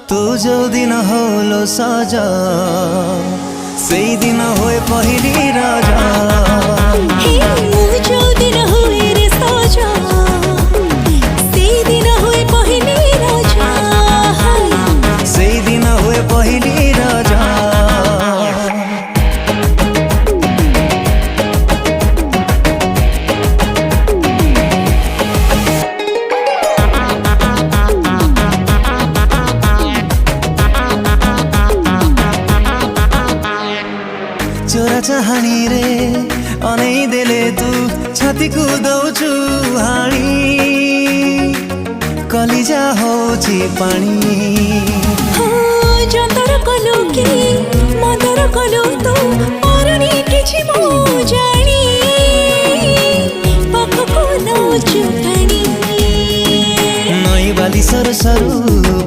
तू जो दिन होलो साजा से दिन होए पहली राजा। जो दिन हुए रे साजा से दिन हुए पहली राजा। से दिन हुए पहली राजा। चोरा चाहानी रे अनै देले तू छाती को दौचु हाणी कलिजा होची पानी। जंतर कलु कि मदर कलु तू अरणी किछि मो जानी पाखको नौचु पानी। नई बाली सर सरू